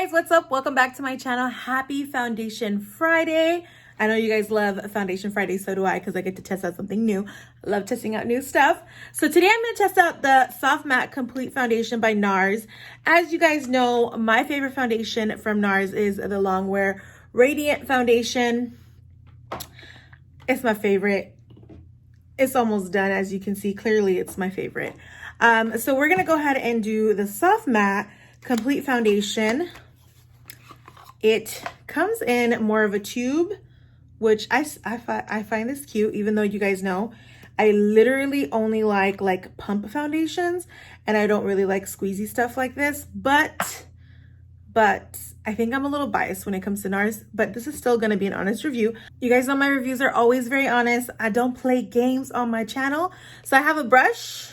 guys, what's up? Welcome back to my channel. Happy Foundation Friday. I know you guys love Foundation Friday, so do I, because I get to test out something new. I love testing out new stuff. So today I'm going to test out the Soft Matte Complete Foundation by Nars. As you guys know, my favorite foundation from Nars is the Longwear Radiant Foundation. It's my favorite. It's almost done, as you can see. Clearly, it's my favorite. So we're going to go ahead and do the Soft Matte Complete Foundation. It comes in more of a tube, which I find this cute, even though you guys know I literally only like pump foundations and I don't really like squeezy stuff like this, but I think I'm a little biased when it comes to Nars, but this is still going to be an honest review. You guys know my reviews are always very honest. I don't play games on my channel. So I have a brush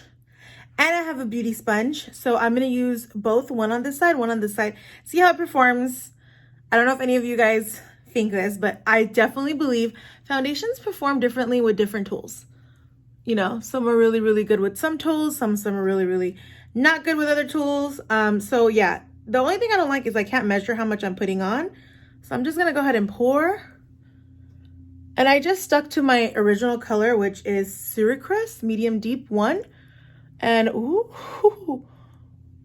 and I have a beauty sponge. So I'm going to use both, one on this side, one on this side, see how it performs. I don't know if any of you guys think this, but I definitely believe foundations perform differently with different tools. You know, some are really, really good with some tools. Some are really, really not good with other tools. So yeah, the only thing I don't like is I can't measure how much I'm putting on. So I'm just going to go ahead and pour. And I just stuck to my original color, which is Syracuse Medium Deep 1. And ooh.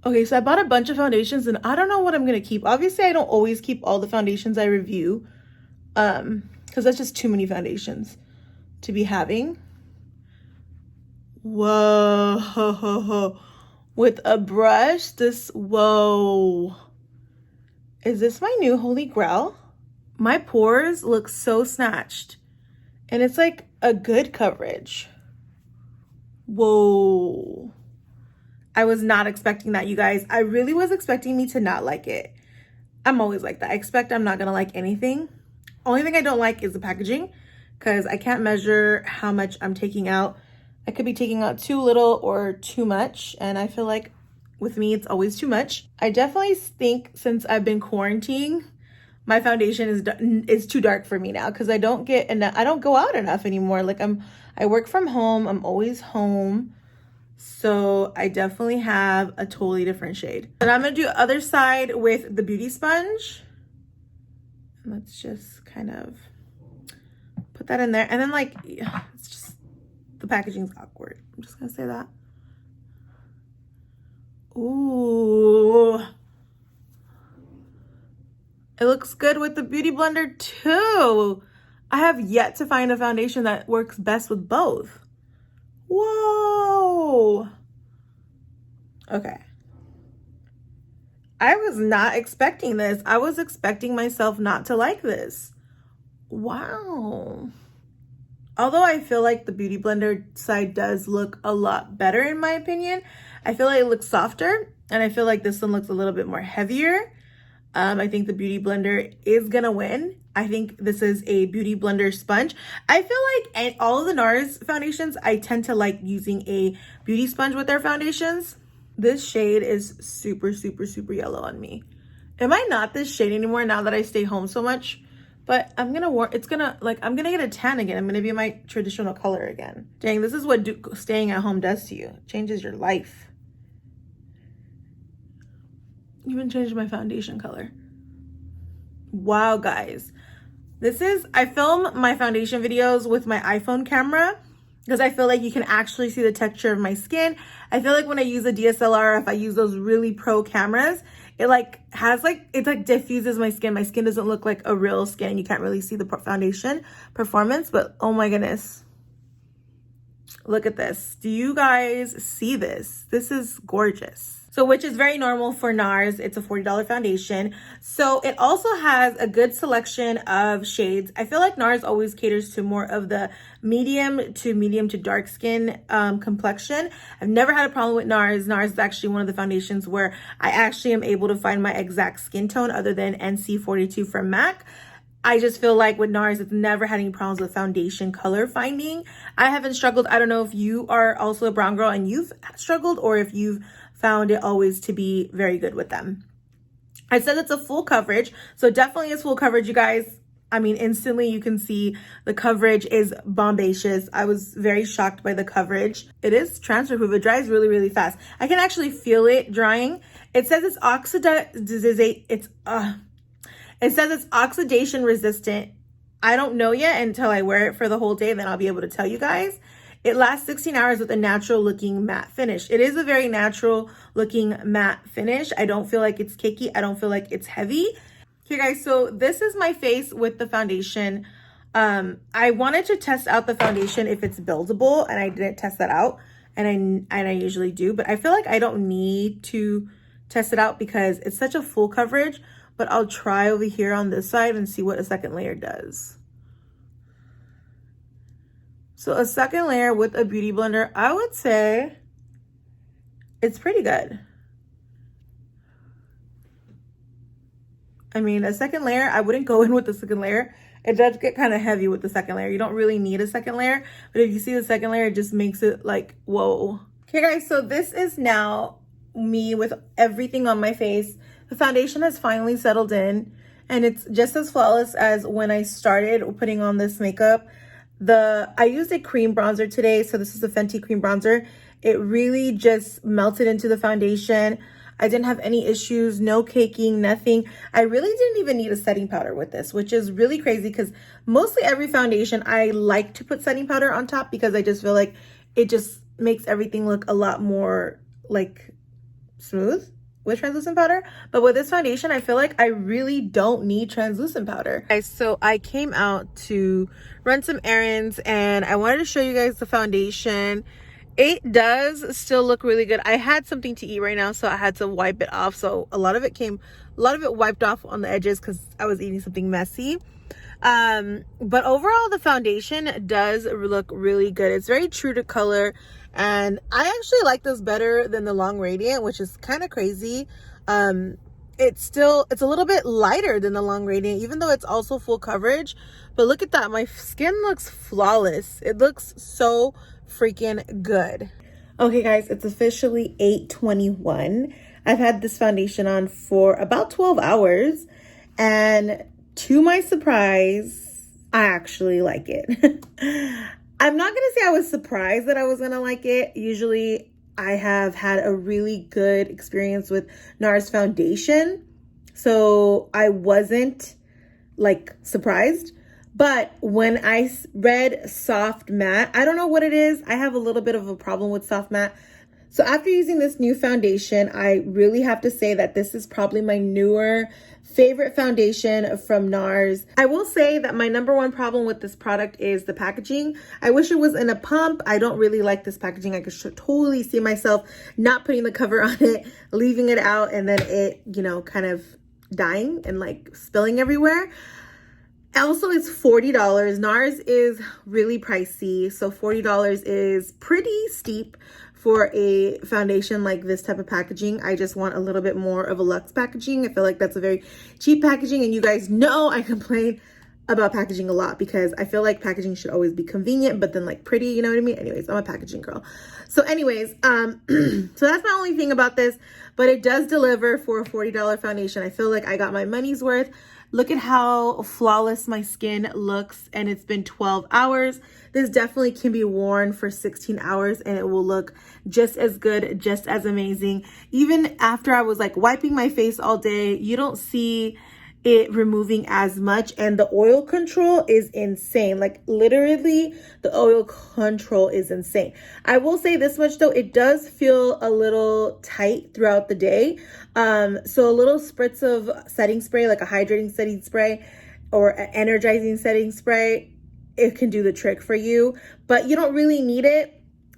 Okay, so I bought a bunch of foundations and I don't know what I'm going to keep. Obviously, I don't always keep all the foundations I review because that's just too many foundations to be having. Whoa. With a brush, whoa. Is this my new holy grail? My pores look so snatched and it's like a good coverage. Whoa. I was not expecting that, you guys. I really was expecting me to not like it. I'm always like that. I expect I'm not going to like anything. Only thing I don't like is the packaging because I can't measure how much I'm taking out. I could be taking out too little or too much. And I feel like with me, it's always too much. I definitely think since I've been quarantining, my foundation is too dark for me now because I don't get enough. I don't go out enough anymore. Like I work from home. I'm always home. So I definitely have a totally different shade. And I'm going to do other side with the beauty sponge. Let's just kind of put that in there. And then it's just, the packaging's awkward. I'm just going to say that. Ooh. It looks good with the Beauty Blender too. I have yet to find a foundation that works best with both. Whoa. Okay. I was not expecting this. I was expecting myself not to like this. Wow. Although I feel like the Beauty Blender side does look a lot better in my opinion. I feel like it looks softer and I feel like this one looks a little bit more heavier. I think the Beauty Blender is gonna win. I think this is a Beauty Blender sponge. I feel like all of the Nars foundations, I tend to like using a beauty sponge with their foundations. This shade is super, super, super yellow on me. Am I not this shade anymore now that I stay home so much? But I'm gonna I'm gonna get a tan again. I'm gonna be my traditional color again. Dang, this is what staying at home does to you. It changes your life. Even changed my foundation color. Wow, guys. I film my foundation videos with my iPhone camera because I feel like you can actually see the texture of my skin. I feel like when I use a DSLR, if I use those really pro cameras, it diffuses my skin. My skin doesn't look like a real skin. You can't really see the foundation performance, but oh my goodness. Look at this. Do you guys see this? This is gorgeous. So, which is very normal for Nars. It's a $40 foundation. So it also has a good selection of shades. I feel like Nars always caters to more of the medium to dark skin complexion. I've never had a problem with Nars. Nars is actually one of the foundations where I actually am able to find my exact skin tone other than NC42 from MAC. I just feel like with Nars, it's never had any problems with foundation color finding. I haven't struggled. I don't know if you are also a brown girl and you've struggled or if you've found it always to be very good with them. I said it's a full coverage, so definitely is full coverage, you guys. I mean, instantly you can see the coverage is bombacious. I was very shocked by the coverage. It is transfer proof. It dries really, really fast. I can actually feel it drying. It says it's it says it's oxidation resistant. I don't know yet until I wear it for the whole day, then I'll be able to tell you guys. It lasts 16 hours with a natural looking matte finish. It is a very natural looking matte finish. I don't feel like it's cakey. I don't feel like it's heavy. Okay guys, so this is my face with the foundation. I wanted to test out the foundation if it's buildable, and I didn't test that out, and I usually do, but I feel like I don't need to test it out because it's such a full coverage. But I'll try over here on this side and see what a second layer does. So a second layer with a beauty blender, I would say it's pretty good. I mean, a second layer, I wouldn't go in with the second layer. It does get kind of heavy with the second layer. You don't really need a second layer, but if you see the second layer, it just makes it like, whoa. Okay guys, so this is now me with everything on my face. The foundation has finally settled in, and it's just as flawless as when I started putting on this makeup. I used a cream bronzer today, so this is a Fenty cream bronzer. It really just melted into the foundation. I didn't have any issues, no caking, nothing. I really didn't even need a setting powder with this, which is really crazy because mostly every foundation I like to put setting powder on top because I just feel like it just makes everything look a lot more like smooth with translucent powder. But with this foundation, I feel like I really don't need translucent powder. Guys, so I came out to run some errands and I wanted to show you guys the foundation. It does still look really good. I had something to eat right now, so I had to wipe it off. So a lot of it wiped off on the edges because I was eating something messy. But overall, the foundation does look really good. It's very true to color. And I actually like this better than the Long Radiant, which is kind of crazy. It's a little bit lighter than the Long Radiant, even though it's also full coverage. But look at that. My skin looks flawless. It looks so freaking good. Okay guys, it's officially 8:21. I've had this foundation on for about 12 hours, and to my surprise, I actually like it. I'm not gonna say I was surprised that I was gonna like it. Usually I have had a really good experience with Nars foundation, so I wasn't like surprised. But when I read soft matte, I don't know what it is. I have a little bit of a problem with soft matte. So after using this new foundation, I really have to say that this is probably my newer favorite foundation from Nars. I will say that my number one problem with this product is the packaging. I wish it was in a pump. I don't really like this packaging. I could totally see myself not putting the cover on it, leaving it out, and then it, you know, kind of dying and like spilling everywhere. Also, it's $40. Nars is really pricey, so $40 is pretty steep for a foundation like this type of packaging. I just want a little bit more of a luxe packaging. I feel like that's a very cheap packaging, and you guys know I complain about packaging a lot because I feel like packaging should always be convenient, but then like pretty, you know what I mean? Anyways, I'm a packaging girl. So anyways, so that's my only thing about this, but it does deliver for a $40 foundation. I feel like I got my money's worth. Look at how flawless my skin looks, and it's been 12 hours. This definitely can be worn for 16 hours and it will look just as good, just as amazing. Even after I was like wiping my face all day, you don't see it removing as much, and the oil control is insane. Like literally the oil control is insane. I will say this much though, it does feel a little tight throughout the day. So a little spritz of setting spray, like a hydrating setting spray or an energizing setting spray, it can do the trick for you, but you don't really need it.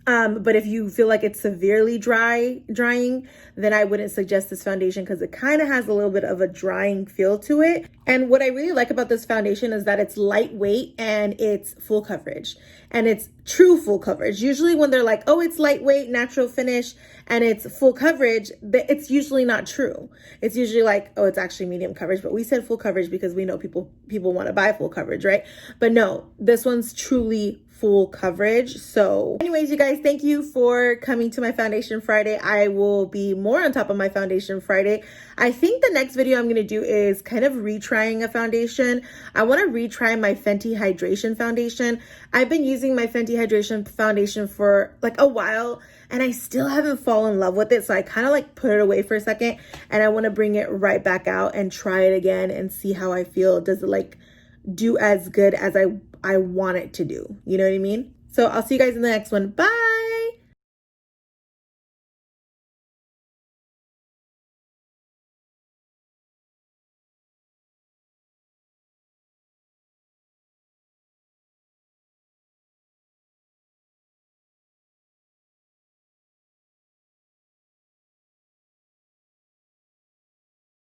But if you feel like it's severely drying, then I wouldn't suggest this foundation because it kind of has a little bit of a drying feel to it. And what I really like about this foundation is that it's lightweight and it's full coverage, and it's true full coverage. Usually when they're like, oh, it's lightweight, natural finish, and it's full coverage, it's usually not true. It's usually like, oh, it's actually medium coverage, but we said full coverage because we know people want to buy full coverage, right? But no, this one's truly full coverage. So anyways, you guys, thank you for coming to my Foundation Friday. I will be more on top of my Foundation Friday. I think the next video I'm going to do is kind of retrying a foundation. I want to retry my Fenty Hydration Foundation. I've been using my Fenty Hydration Foundation for like a while and I still haven't fallen in love with it. So I kind of like put it away for a second and I want to bring it right back out and try it again and see how I feel. Does it like do as good as I want it to do? You know what I mean? So I'll see you guys in the next one. Bye.